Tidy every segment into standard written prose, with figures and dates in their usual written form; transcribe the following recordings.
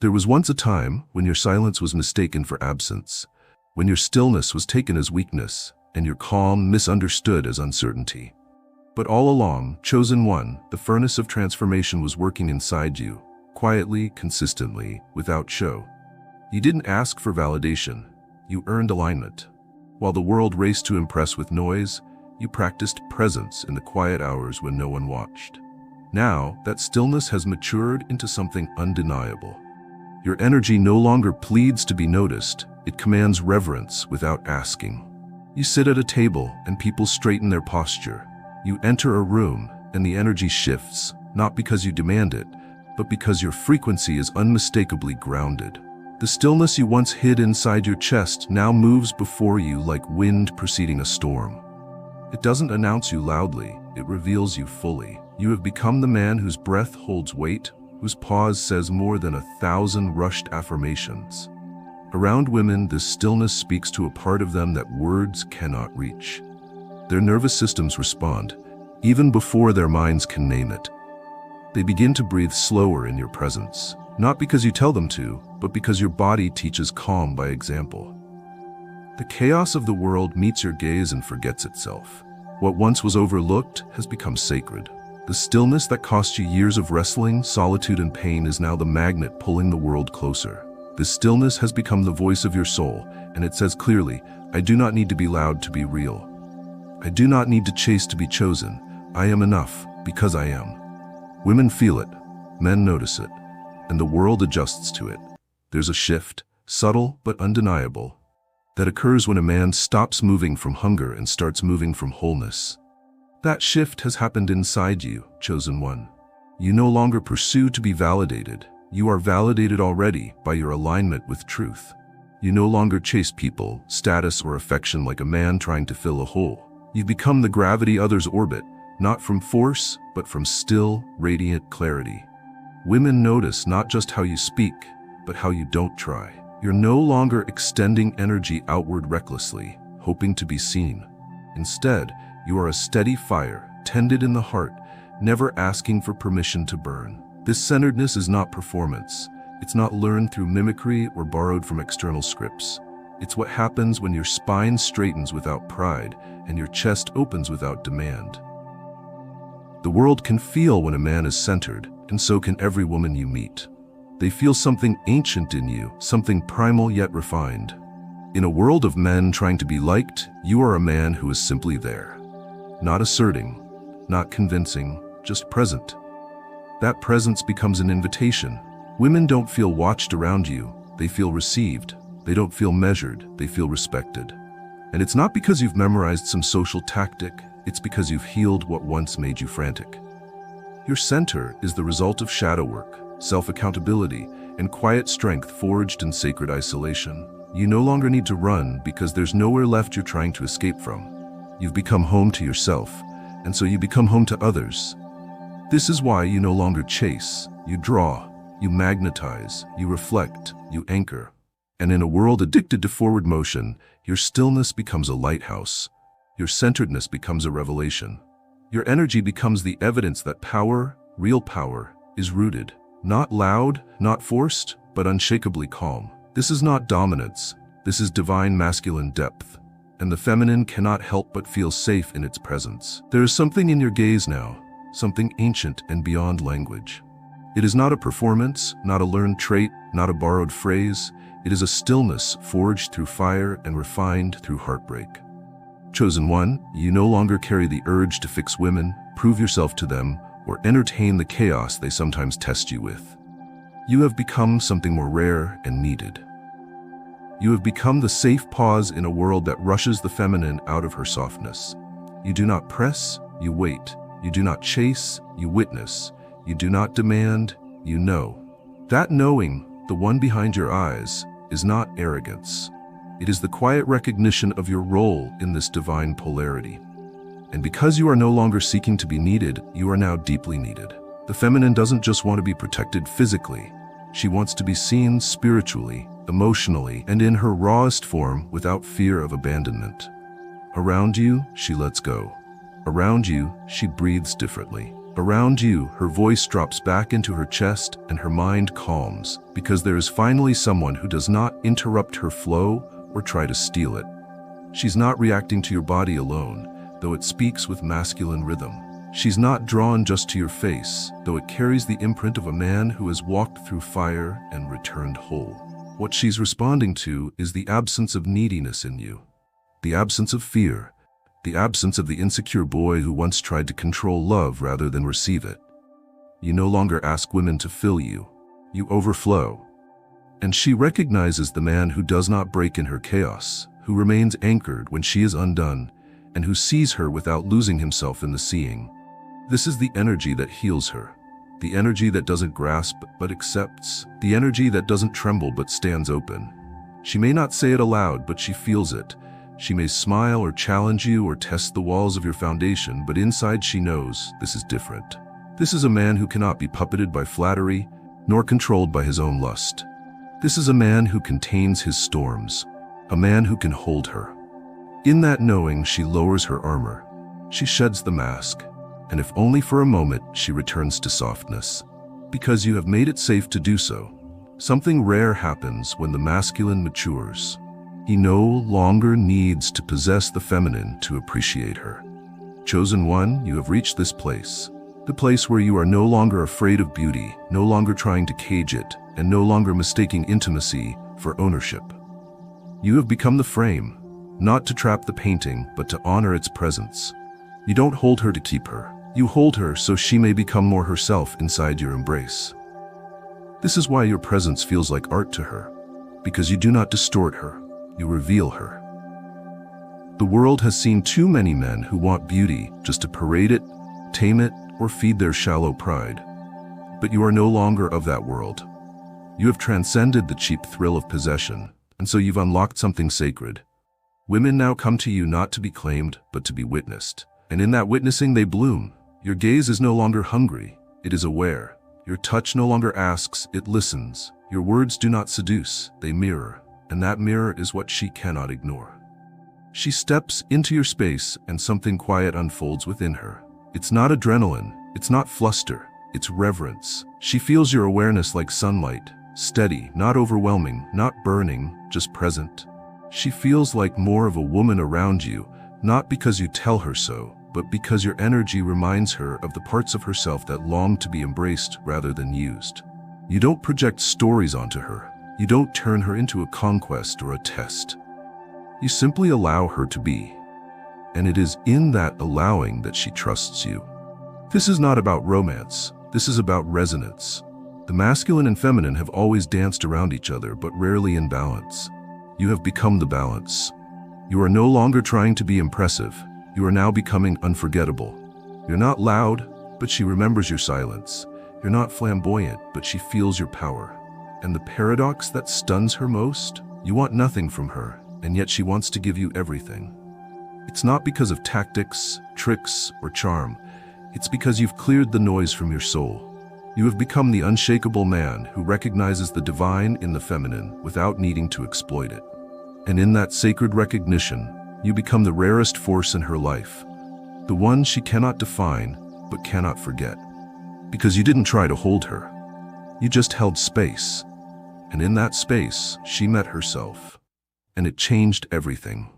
There was once a time when your silence was mistaken for absence, when your stillness was taken as weakness, and your calm misunderstood as uncertainty. But all along, chosen one, the furnace of transformation was working inside you, quietly, consistently, without show. You didn't ask for validation, you earned alignment. While the world raced to impress with noise, you practiced presence in the quiet hours when no one watched. Now, that stillness has matured into something undeniable. Your energy no longer pleads to be noticed, it commands reverence without asking. You sit at a table and people straighten their posture. You enter a room and the energy shifts, not because you demand it, but because your frequency is unmistakably grounded. The stillness you once hid inside your chest now moves before you like wind preceding a storm. It doesn't announce you loudly, it reveals you fully. You have become the man whose breath holds weight, whose pause says more than 1,000 rushed affirmations. Around women, this stillness speaks to a part of them that words cannot reach. Their nervous systems respond, even before their minds can name it. They begin to breathe slower in your presence, not because you tell them to, but because your body teaches calm by example. The chaos of the world meets your gaze and forgets itself. What once was overlooked has become sacred. The stillness that cost you years of wrestling, solitude, and pain is now the magnet pulling the world closer. This stillness has become the voice of your soul, and it says clearly, I do not need to be loud to be real. I do not need to chase to be chosen. I am enough because I am. Women feel it, men notice it, and the world adjusts to it. There's a shift, subtle but undeniable, that occurs when a man stops moving from hunger and starts moving from wholeness. That shift has happened inside you, chosen one. You no longer pursue to be validated. You are validated already by your alignment with truth. You no longer chase people, status, or affection like a man trying to fill a hole. You've become the gravity others orbit, not from force, but from still, radiant clarity. Women notice not just how you speak, but how you don't try. You're no longer extending energy outward recklessly, hoping to be seen. Instead, you are a steady fire, tended in the heart, never asking for permission to burn. This centeredness is not performance. It's not learned through mimicry or borrowed from external scripts. It's what happens when your spine straightens without pride and your chest opens without demand. The world can feel when a man is centered, and so can every woman you meet. They feel something ancient in you, something primal yet refined. In a world of men trying to be liked, you are a man who is simply there. Not asserting, not convincing, just present. That presence becomes an invitation. Women don't feel watched around you, they feel received. They don't feel measured, they feel respected. And it's not because you've memorized some social tactic, it's because you've healed what once made you frantic. Your center is the result of shadow work, self-accountability, and quiet strength forged in sacred isolation. You no longer need to run because there's nowhere left you're trying to escape from. You've become home to yourself, and so you become home to others. This is why you no longer chase, you draw, you magnetize, you reflect, you anchor. And in a world addicted to forward motion, your stillness becomes a lighthouse. Your centeredness becomes a revelation. Your energy becomes the evidence that power, real power, is rooted. Not loud, not forced, but unshakably calm. This is not dominance. This is divine masculine depth. And the feminine cannot help but feel safe in its presence. There is something in your gaze now, something ancient and beyond language. It is not a performance, not a learned trait, not a borrowed phrase. It is a stillness forged through fire and refined through heartbreak. Chosen one, you no longer carry the urge to fix women, prove yourself to them, or entertain the chaos they sometimes test you with. You have become something more rare and needed. You have become the safe pause in a world that rushes the feminine out of her softness. You do not press, you wait. You do not chase, you witness. You do not demand, you know. That knowing, the one behind your eyes, is not arrogance. It is the quiet recognition of your role in this divine polarity. And because you are no longer seeking to be needed, you are now deeply needed. The feminine doesn't just want to be protected physically. She wants to be seen spiritually, emotionally, and in her rawest form without fear of abandonment. Around you, she lets go. Around you, she breathes differently. Around you, her voice drops back into her chest and her mind calms, because there is finally someone who does not interrupt her flow or try to steal it. She's not reacting to your body alone, though it speaks with masculine rhythm. She's not drawn just to your face, though it carries the imprint of a man who has walked through fire and returned whole. What she's responding to is the absence of neediness in you, the absence of fear, the absence of the insecure boy who once tried to control love rather than receive it. You no longer ask women to fill you. You overflow. And she recognizes the man who does not break in her chaos, who remains anchored when she is undone, and who sees her without losing himself in the seeing. This is the energy that heals her, the energy that doesn't grasp but accepts, the energy that doesn't tremble but stands open. She may not say it aloud, but she feels it. She may smile or challenge you or test the walls of your foundation, but inside she knows this is different. This is a man who cannot be puppeted by flattery, nor controlled by his own lust. This is a man who contains his storms, a man who can hold her. In that knowing, she lowers her armor. She sheds the mask, and if only for a moment, she returns to softness. Because you have made it safe to do so, something rare happens when the masculine matures. He no longer needs to possess the feminine to appreciate her. Chosen one, you have reached this place. The place where you are no longer afraid of beauty, no longer trying to cage it, and no longer mistaking intimacy for ownership. You have become the frame, not to trap the painting, but to honor its presence. You don't hold her to keep her. You hold her so she may become more herself inside your embrace. This is why your presence feels like art to her, because you do not distort her. You reveal her. The world has seen too many men who want beauty just to parade it, tame it, or feed their shallow pride. But you are no longer of that world. You have transcended the cheap thrill of possession, and so you've unlocked something sacred. Women now come to you not to be claimed, but to be witnessed. And in that witnessing they bloom. Your gaze is no longer hungry, it is aware. Your touch no longer asks, it listens. Your words do not seduce, they mirror. And that mirror is what she cannot ignore. She steps into your space and something quiet unfolds within her. It's not adrenaline, it's not fluster, it's reverence. She feels your awareness like sunlight, steady, not overwhelming, not burning, just present. She feels like more of a woman around you, not because you tell her so, but because your energy reminds her of the parts of herself that long to be embraced rather than used. You don't project stories onto her. You don't turn her into a conquest or a test. You simply allow her to be. And it is in that allowing that she trusts you. This is not about romance. This is about resonance. The masculine and feminine have always danced around each other, but rarely in balance. You have become the balance. You are no longer trying to be impressive. You are now becoming unforgettable. You're not loud, but she remembers your silence. You're not flamboyant, but she feels your power. And the paradox that stuns her most? You want nothing from her, and yet she wants to give you everything. It's not because of tactics, tricks, or charm. It's because you've cleared the noise from your soul. You have become the unshakable man who recognizes the divine in the feminine without needing to exploit it. And in that sacred recognition, you become the rarest force in her life, the one she cannot define but cannot forget. Because you didn't try to hold her. You just held space. And in that space, she met herself. And it changed everything.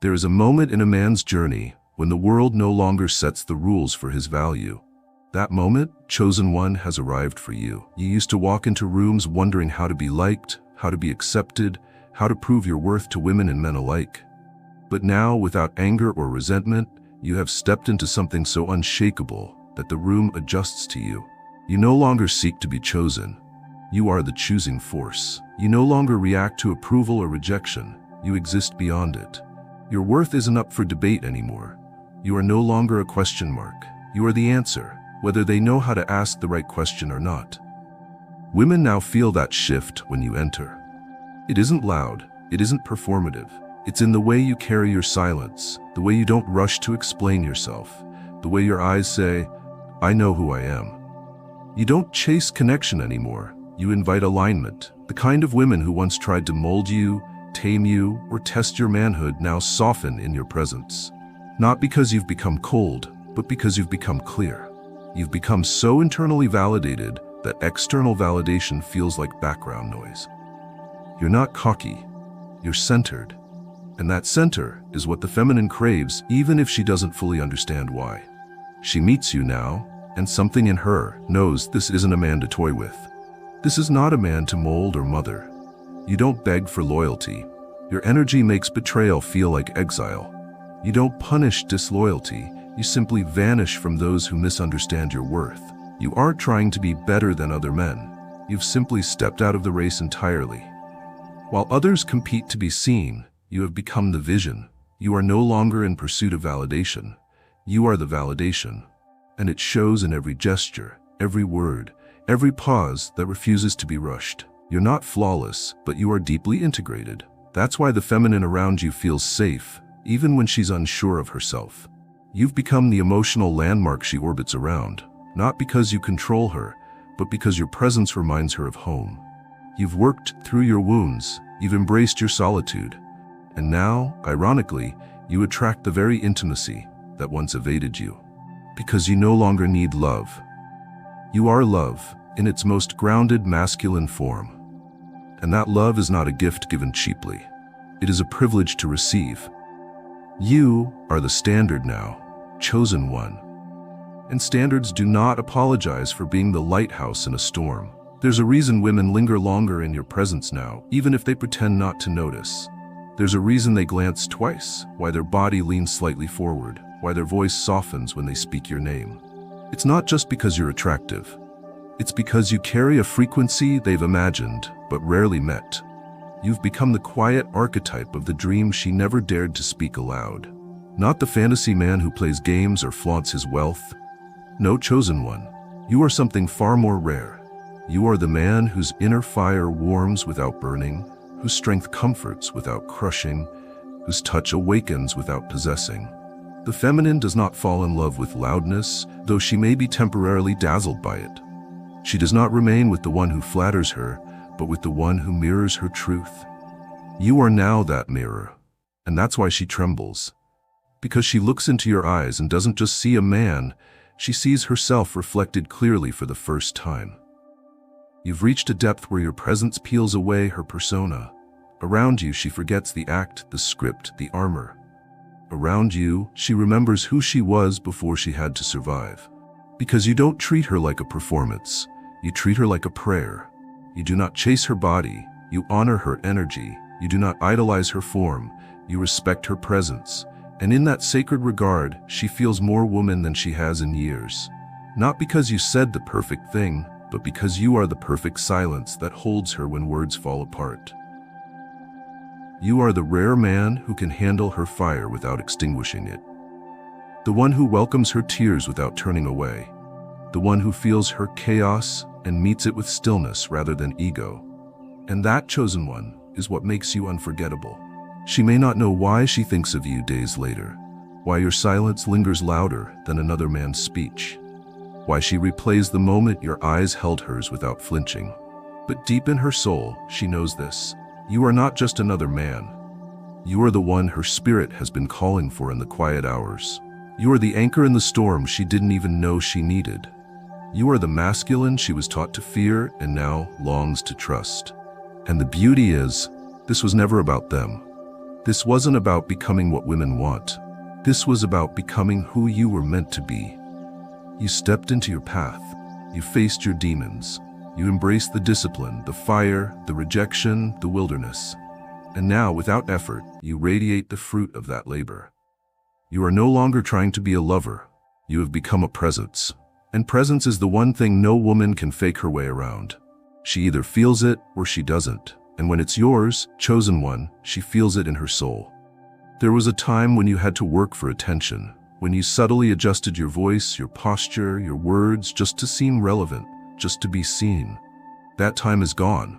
There is a moment in a man's journey when the world no longer sets the rules for his value. That moment, chosen one, has arrived for you. You used to walk into rooms wondering how to be liked, how to be accepted, how to prove your worth to women and men alike. But now, without anger or resentment, you have stepped into something so unshakable that the room adjusts to you. You no longer seek to be chosen. You are the choosing force. You no longer react to approval or rejection. You exist beyond it. Your worth isn't up for debate anymore. You are no longer a question mark. You are the answer, whether they know how to ask the right question or not. Women now feel that shift when you enter. It isn't loud. It isn't performative. It's in the way you carry your silence, the way you don't rush to explain yourself, the way your eyes say, I know who I am. You don't chase connection anymore. You invite alignment. The kind of women who once tried to mold you, tame you, or test your manhood now soften in your presence. Not because you've become cold, but because you've become clear. You've become so internally validated that external validation feels like background noise. You're not cocky, you're centered. And that center is what the feminine craves, even if she doesn't fully understand why. She meets you now, and something in her knows this isn't a man to toy with. This is not a man to mold or mother. You don't beg for loyalty. Your energy makes betrayal feel like exile. You don't punish disloyalty. You simply vanish from those who misunderstand your worth. You aren't trying to be better than other men. You've simply stepped out of the race entirely. While others compete to be seen, you have become the vision. You are no longer in pursuit of validation. You are the validation. And it shows in every gesture, every word, every pause that refuses to be rushed. You're not flawless, but you are deeply integrated. That's why the feminine around you feels safe, even when she's unsure of herself. You've become the emotional landmark she orbits around, not because you control her, but because your presence reminds her of home. You've worked through your wounds, you've embraced your solitude, and now, ironically, you attract the very intimacy that once evaded you. Because you no longer need love. You are love, in its most grounded masculine form. And that love is not a gift given cheaply. It is a privilege to receive. You are the standard now, chosen one. And standards do not apologize for being the lighthouse in a storm. There's a reason women linger longer in your presence now, even if they pretend not to notice. There's a reason they glance twice, why their body leans slightly forward, why their voice softens when they speak your name. It's not just because you're attractive. It's because you carry a frequency they've imagined, but rarely met. You've become the quiet archetype of the dream she never dared to speak aloud. Not the fantasy man who plays games or flaunts his wealth. No, chosen one. You are something far more rare. You are the man whose inner fire warms without burning, whose strength comforts without crushing, whose touch awakens without possessing. The feminine does not fall in love with loudness, though she may be temporarily dazzled by it. She does not remain with the one who flatters her, but with the one who mirrors her truth. You are now that mirror, and that's why she trembles. Because she looks into your eyes and doesn't just see a man, she sees herself reflected clearly for the first time. You've reached a depth where your presence peels away her persona. Around you, she forgets the act, the script, the armor. Around you, she remembers who she was before she had to survive. Because you don't treat her like a performance, you treat her like a prayer. You do not chase her body, you honor her energy. You do not idolize her form, you respect her presence. And in that sacred regard, she feels more woman than she has in years. Not because you said the perfect thing, but because you are the perfect silence that holds her when words fall apart. You are the rare man who can handle her fire without extinguishing it. The one who welcomes her tears without turning away. The one who feels her chaos and meets it with stillness rather than ego. And that chosen one is what makes you unforgettable. She may not know why she thinks of you days later, why your silence lingers louder than another man's speech, why she replays the moment your eyes held hers without flinching. But deep in her soul, she knows this. You are not just another man. You are the one her spirit has been calling for in the quiet hours. You are the anchor in the storm she didn't even know she needed. You are the masculine she was taught to fear and now longs to trust. And the beauty is, this was never about them. This wasn't about becoming what women want. This was about becoming who you were meant to be. You stepped into your path. You faced your demons. You embraced the discipline, the fire, the rejection, the wilderness. And now, without effort, you radiate the fruit of that labor. You are no longer trying to be a lover. You have become a presence. And presence is the one thing no woman can fake her way around. She either feels it or she doesn't. And when it's yours, chosen one, she feels it in her soul. There was a time when you had to work for attention, when you subtly adjusted your voice, your posture, your words, just to seem relevant, just to be seen. That time is gone.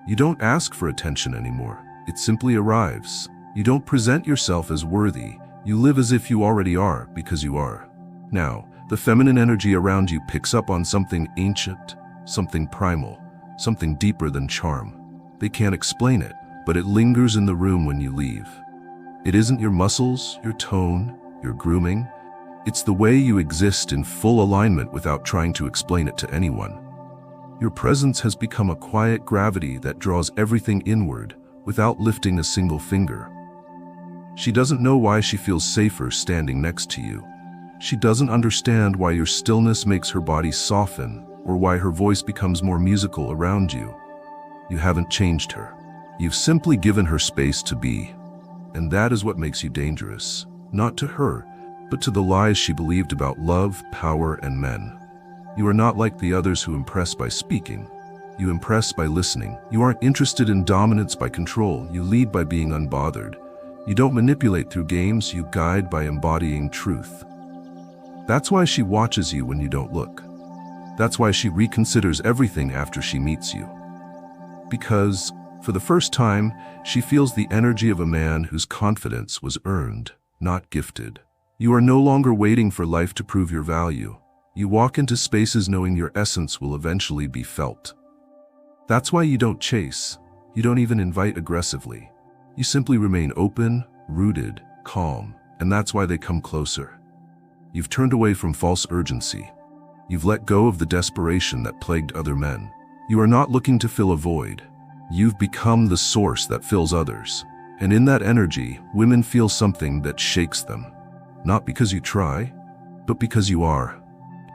You don't ask for attention anymore. It simply arrives. You don't present yourself as worthy. You live as if you already are, because you are. Now, the feminine energy around you picks up on something ancient, something primal, something deeper than charm. They can't explain it, but it lingers in the room when you leave. It isn't your muscles, your tone, your grooming. It's the way you exist in full alignment without trying to explain it to anyone. Your presence has become a quiet gravity that draws everything inward without lifting a single finger. She doesn't know why she feels safer standing next to you. She doesn't understand why your stillness makes her body soften or why her voice becomes more musical around you. You haven't changed her. You've simply given her space to be. And that is what makes you dangerous, not to her, but to the lies she believed about love, power, and men. You are not like the others who impress by speaking. You impress by listening. You aren't interested in dominance by control. You lead by being unbothered. You don't manipulate through games. You guide by embodying truth. That's why she watches you when you don't look. That's why she reconsiders everything after she meets you. Because, for the first time, she feels the energy of a man whose confidence was earned, not gifted. You are no longer waiting for life to prove your value. You walk into spaces knowing your essence will eventually be felt. That's why you don't chase. You don't even invite aggressively. You simply remain open, rooted, calm, and that's why they come closer. You've turned away from false urgency. You've let go of the desperation that plagued other men. You are not looking to fill a void. You've become the source that fills others. And in that energy, women feel something that shakes them. Not because you try, but because you are.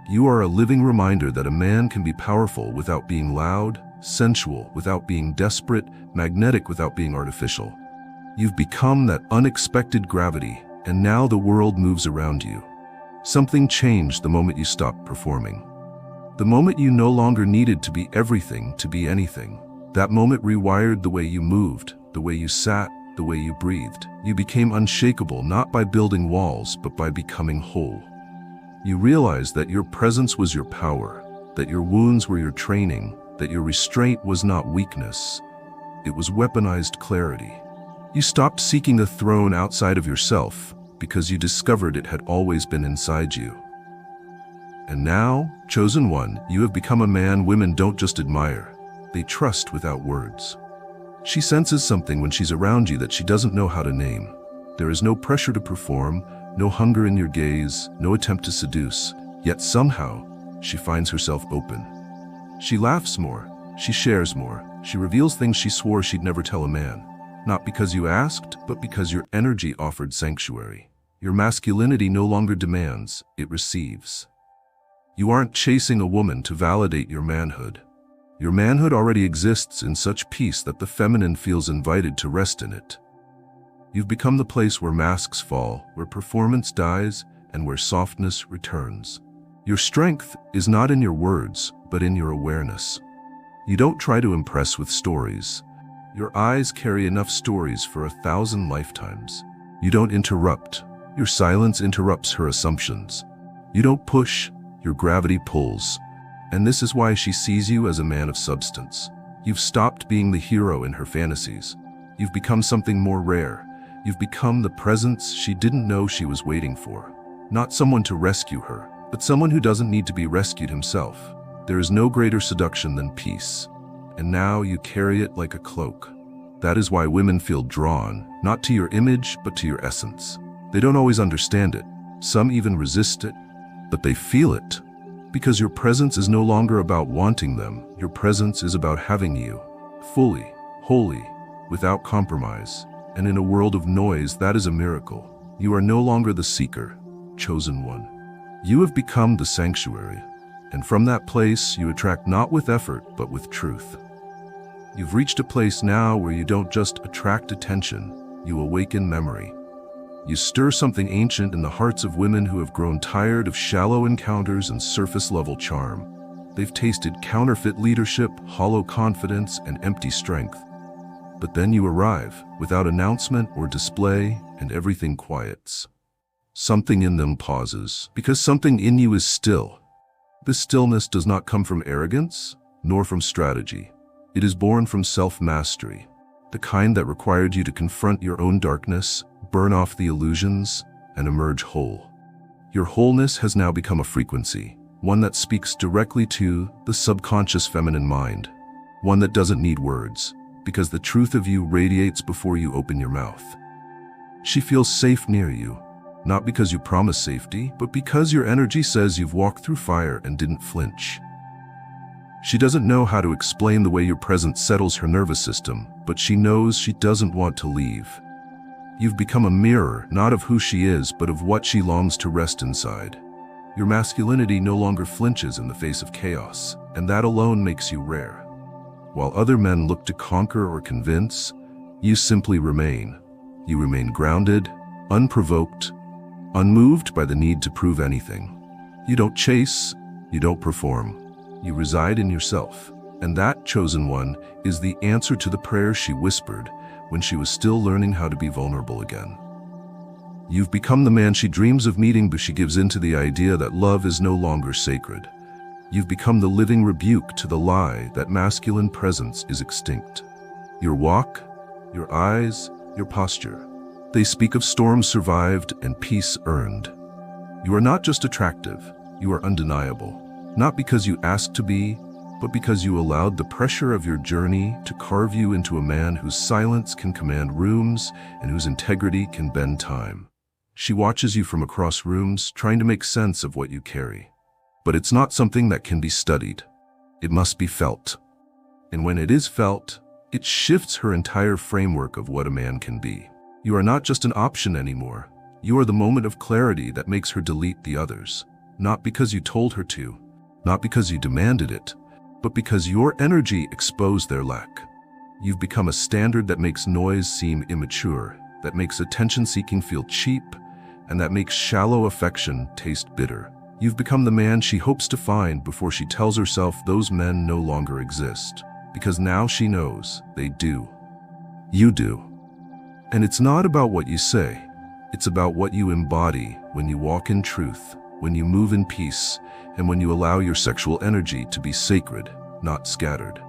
You are a living reminder that a man can be powerful without being loud, sensual without being desperate, magnetic without being artificial. You've become that unexpected gravity, and now the world moves around you. Something changed the moment you stopped performing. The moment you no longer needed to be everything to be anything. That moment rewired the way you moved, the way you sat, the way you breathed. You became unshakable not by building walls, but by becoming whole. You realized that your presence was your power, that your wounds were your training, that your restraint was not weakness. It was weaponized clarity. You stopped seeking the throne outside of yourself because you discovered it had always been inside you. And now, chosen one, you have become a man women don't just admire, they trust without words. She senses something when she's around you that she doesn't know how to name. There is no pressure to perform, no hunger in your gaze, no attempt to seduce, yet somehow, she finds herself open. She laughs more, she shares more, she reveals things she swore she'd never tell a man. Not because you asked, but because your energy offered sanctuary. Your masculinity no longer demands, it receives. You aren't chasing a woman to validate your manhood. Your manhood already exists in such peace that the feminine feels invited to rest in it. You've become the place where masks fall, where performance dies, and where softness returns. Your strength is not in your words, but in your awareness. You don't try to impress with stories. Your eyes carry enough stories for 1,000 lifetimes. You don't interrupt. Your silence interrupts her assumptions. You don't push. Your gravity pulls. And this is why she sees you as a man of substance. You've stopped being the hero in her fantasies. You've become something more rare. You've become the presence she didn't know she was waiting for. Not someone to rescue her, but someone who doesn't need to be rescued himself. There is no greater seduction than peace. And now you carry it like a cloak. That is why women feel drawn, not to your image, but to your essence. They don't always understand it. Some even resist it, but they feel it. Because your presence is no longer about wanting them. Your presence is about having you, fully, wholly, without compromise. And in a world of noise, that is a miracle. You are no longer the seeker, chosen one. You have become the sanctuary. And from that place, you attract not with effort, but with truth. You've reached a place now where you don't just attract attention, you awaken memory. You stir something ancient in the hearts of women who have grown tired of shallow encounters and surface-level charm. They've tasted counterfeit leadership, hollow confidence, and empty strength. But then you arrive, without announcement or display, and everything quiets. Something in them pauses, because something in you is still. This stillness does not come from arrogance, nor from strategy. It is born from self-mastery, the kind that required you to confront your own darkness, burn off the illusions, and emerge whole. Your wholeness has now become a frequency, one that speaks directly to the subconscious feminine mind, one that doesn't need words, because the truth of you radiates before you open your mouth. She feels safe near you, not because you promise safety, but because your energy says you've walked through fire and didn't flinch. She doesn't know how to explain the way your presence settles her nervous system, but she knows she doesn't want to leave. You've become a mirror, not of who she is, but of what she longs to rest inside. Your masculinity no longer flinches in the face of chaos, and that alone makes you rare. While other men look to conquer or convince, you simply remain. You remain grounded, unprovoked, unmoved by the need to prove anything. You don't chase, you don't perform. You reside in yourself, and that, chosen one, is the answer to the prayer she whispered when she was still learning how to be vulnerable again. You've become the man she dreams of meeting, but she gives in to the idea that love is no longer sacred. You've become the living rebuke to the lie that masculine presence is extinct. Your walk, your eyes, your posture, they speak of storms survived and peace earned. You are not just attractive, you are undeniable. Not because you asked to be, but because you allowed the pressure of your journey to carve you into a man whose silence can command rooms and whose integrity can bend time. She watches you from across rooms, trying to make sense of what you carry. But it's not something that can be studied. It must be felt. And when it is felt, it shifts her entire framework of what a man can be. You are not just an option anymore. You are the moment of clarity that makes her delete the others. Not because you told her to, not because you demanded it, but because your energy exposed their lack. You've become a standard that makes noise seem immature, that makes attention-seeking feel cheap, and that makes shallow affection taste bitter. You've become the man she hopes to find before she tells herself those men no longer exist, because now she knows they do. You do. And it's not about what you say, it's about what you embody when you walk in truth, when you move in peace, and when you allow your sexual energy to be sacred, not scattered.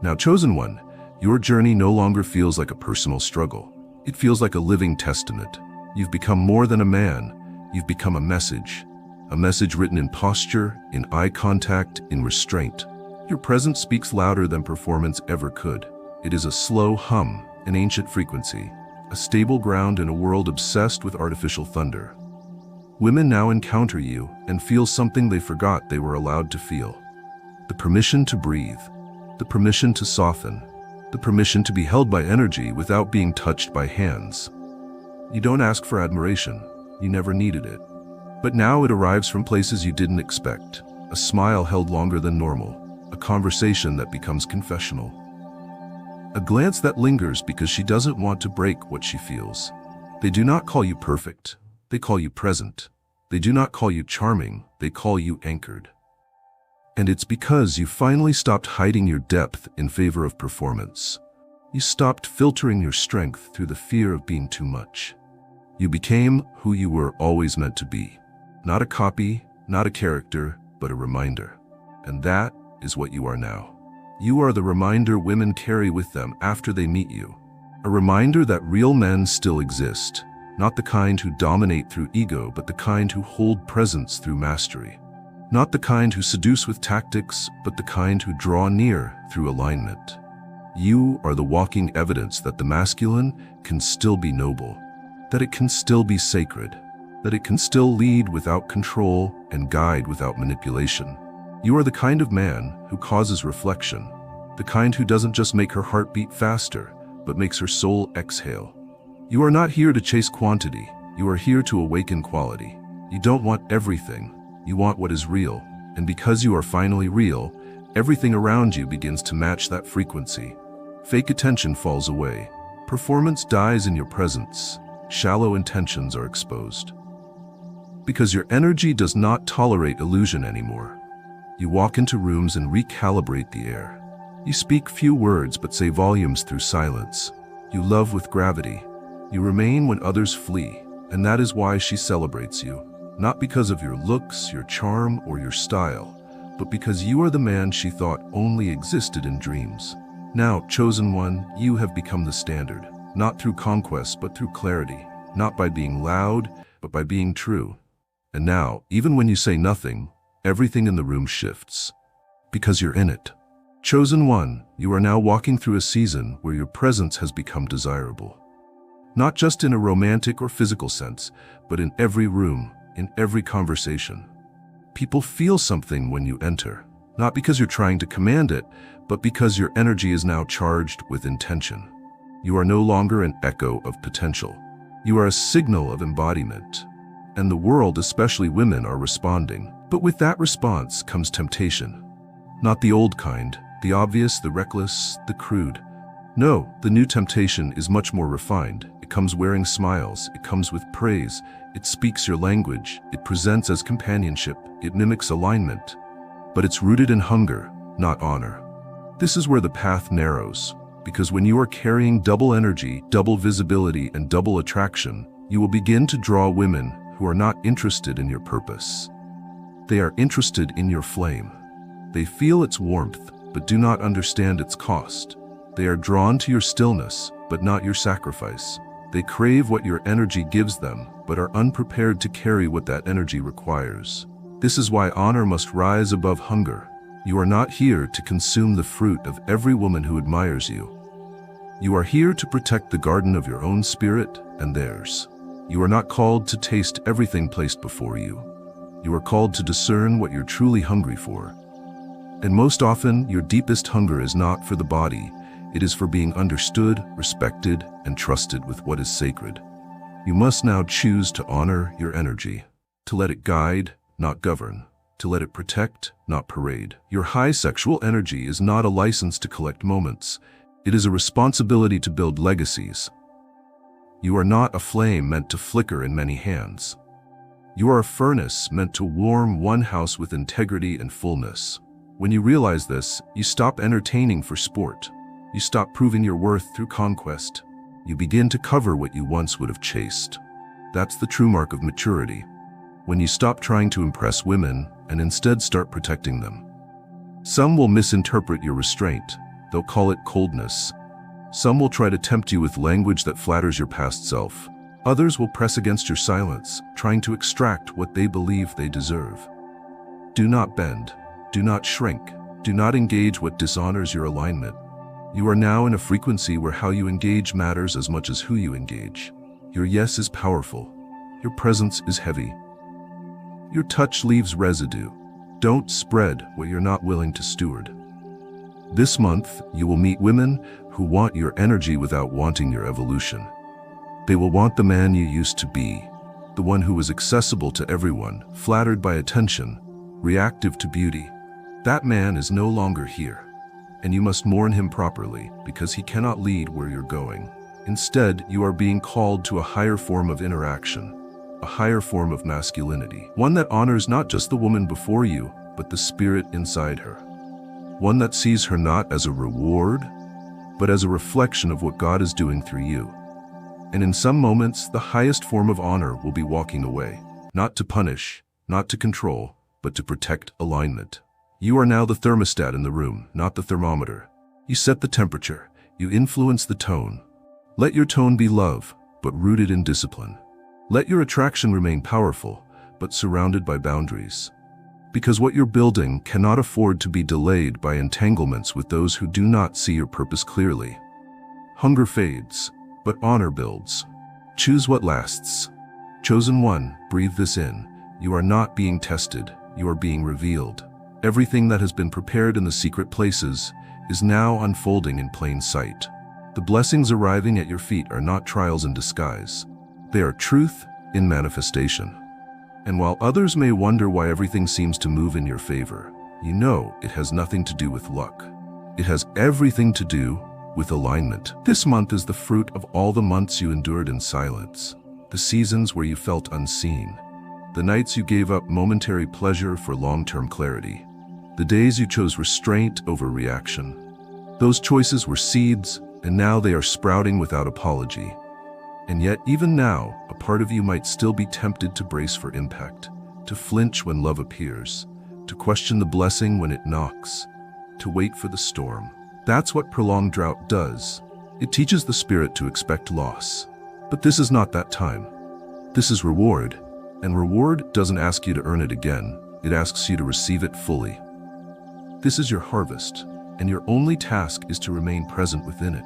Now, chosen one, your journey no longer feels like a personal struggle. It feels like a living testament. You've become more than a man. You've become a message written in posture, in eye contact, in restraint. Your presence speaks louder than performance ever could. It is a slow hum, an ancient frequency, a stable ground in a world obsessed with artificial thunder. Women now encounter you and feel something they forgot they were allowed to feel. The permission to breathe, the permission to soften, the permission to be held by energy without being touched by hands. You don't ask for admiration, you never needed it. But now it arrives from places you didn't expect. A smile held longer than normal, a conversation that becomes confessional. A glance that lingers because she doesn't want to break what she feels. They do not call you perfect, they call you present. They do not call you charming, they call you anchored. And it's because you finally stopped hiding your depth in favor of performance. You stopped filtering your strength through the fear of being too much. You became who you were always meant to be. Not a copy, not a character, but a reminder. And that is what you are now. You are the reminder women carry with them after they meet you. A reminder that real men still exist. Not the kind who dominate through ego, but the kind who hold presence through mastery. Not the kind who seduce with tactics, but the kind who draw near through alignment. You are the walking evidence that the masculine can still be noble, that it can still be sacred, that it can still lead without control and guide without manipulation. You are the kind of man who causes reflection, the kind who doesn't just make her heart beat faster, but makes her soul exhale. You are not here to chase quantity, you are here to awaken quality. You don't want everything, you want what is real, and because you are finally real, everything around you begins to match that frequency. Fake attention falls away, performance dies in your presence, shallow intentions are exposed. Because your energy does not tolerate illusion anymore. You walk into rooms and recalibrate the air. You speak few words but say volumes through silence. You love with gravity. You remain when others flee, and that is why she celebrates you. Not because of your looks, your charm, or your style, but because you are the man she thought only existed in dreams. Now, chosen one, you have become the standard, not through conquest but through clarity, not by being loud, but by being true. And now, even when you say nothing, everything in the room shifts, because you're in it. Chosen one, you are now walking through a season where your presence has become desirable. Not just in a romantic or physical sense, but in every room, in every conversation. People feel something when you enter, not because you're trying to command it, but because your energy is now charged with intention. You are no longer an echo of potential. You are a signal of embodiment. And the world, especially women, are responding. But with that response comes temptation. Not the old kind, the obvious, the reckless, the crude. No, the new temptation is much more refined. It comes wearing smiles, it comes with praise, it speaks your language, it presents as companionship, it mimics alignment. But it's rooted in hunger, not honor. This is where the path narrows, because when you are carrying double energy, double visibility, and double attraction, you will begin to draw women who are not interested in your purpose. They are interested in your flame. They feel its warmth, but do not understand its cost. They are drawn to your stillness, but not your sacrifice. They crave what your energy gives them, but are unprepared to carry what that energy requires. This is why honor must rise above hunger. You are not here to consume the fruit of every woman who admires you. You are here to protect the garden of your own spirit and theirs. You are not called to taste everything placed before you. You are called to discern what you're truly hungry for. And most often, your deepest hunger is not for the body. It is for being understood, respected, and trusted with what is sacred. You must now choose to honor your energy, to let it guide, not govern, to let it protect, not parade. Your high sexual energy is not a license to collect moments. It is a responsibility to build legacies. You are not a flame meant to flicker in many hands. You are a furnace meant to warm one house with integrity and fullness. When you realize this, you stop entertaining for sport. You stop proving your worth through conquest. You begin to cover what you once would have chased. That's the true mark of maturity. When you stop trying to impress women and instead start protecting them. Some will misinterpret your restraint. They'll call it coldness. Some will try to tempt you with language that flatters your past self. Others will press against your silence, trying to extract what they believe they deserve. Do not bend. Do not shrink. Do not engage what dishonors your alignment. You are now in a frequency where how you engage matters as much as who you engage. Your yes is powerful. Your presence is heavy. Your touch leaves residue. Don't spread what you're not willing to steward. This month, you will meet women who want your energy without wanting your evolution. They will want the man you used to be, the one who was accessible to everyone, flattered by attention, reactive to beauty. That man is no longer here, and you must mourn him properly because he cannot lead where you're going. Instead, you are being called to a higher form of interaction, a higher form of masculinity, one that honors not just the woman before you, but the spirit inside her. One that sees her not as a reward, but as a reflection of what God is doing through you. And in some moments, the highest form of honor will be walking away, not to punish, not to control, but to protect alignment. You are now the thermostat in the room, not the thermometer. You set the temperature, you influence the tone. Let your tone be love, but rooted in discipline. Let your attraction remain powerful, but surrounded by boundaries. Because what you're building cannot afford to be delayed by entanglements with those who do not see your purpose clearly. Hunger fades, but honor builds. Choose what lasts. Chosen one, breathe this in. You are not being tested, you are being revealed. Everything that has been prepared in the secret places is now unfolding in plain sight. The blessings arriving at your feet are not trials in disguise. They are truth in manifestation. And while others may wonder why everything seems to move in your favor, you know it has nothing to do with luck. It has everything to do with alignment. This month is the fruit of all the months you endured in silence, the seasons where you felt unseen, the nights you gave up momentary pleasure for long-term clarity, the days you chose restraint over reaction. Those choices were seeds, and now they are sprouting without apology. And yet, even now, a part of you might still be tempted to brace for impact, to flinch when love appears, to question the blessing when it knocks, to wait for the storm. That's what prolonged drought does. It teaches the spirit to expect loss. But this is not that time. This is reward, and reward doesn't ask you to earn it again. It asks you to receive it fully. This is your harvest, and your only task is to remain present within it.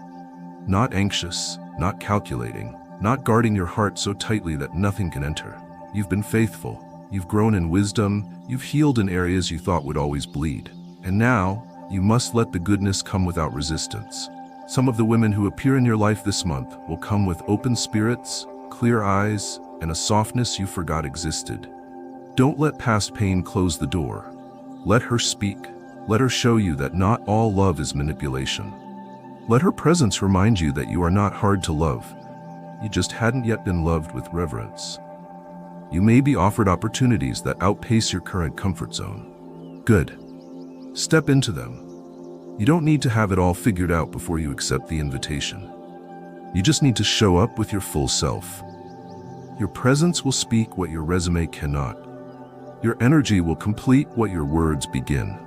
Not anxious, not calculating, not guarding your heart so tightly that nothing can enter. You've been faithful. You've grown in wisdom. You've healed in areas you thought would always bleed. And now, you must let the goodness come without resistance. Some of the women who appear in your life this month will come with open spirits, clear eyes, and a softness you forgot existed. Don't let past pain close the door. Let her speak. Let her show you that not all love is manipulation. Let her presence remind you that you are not hard to love. You just hadn't yet been loved with reverence. You may be offered opportunities that outpace your current comfort zone. Good. Step into them. You don't need to have it all figured out before you accept the invitation. You just need to show up with your full self. Your presence will speak what your resume cannot. Your energy will complete what your words begin.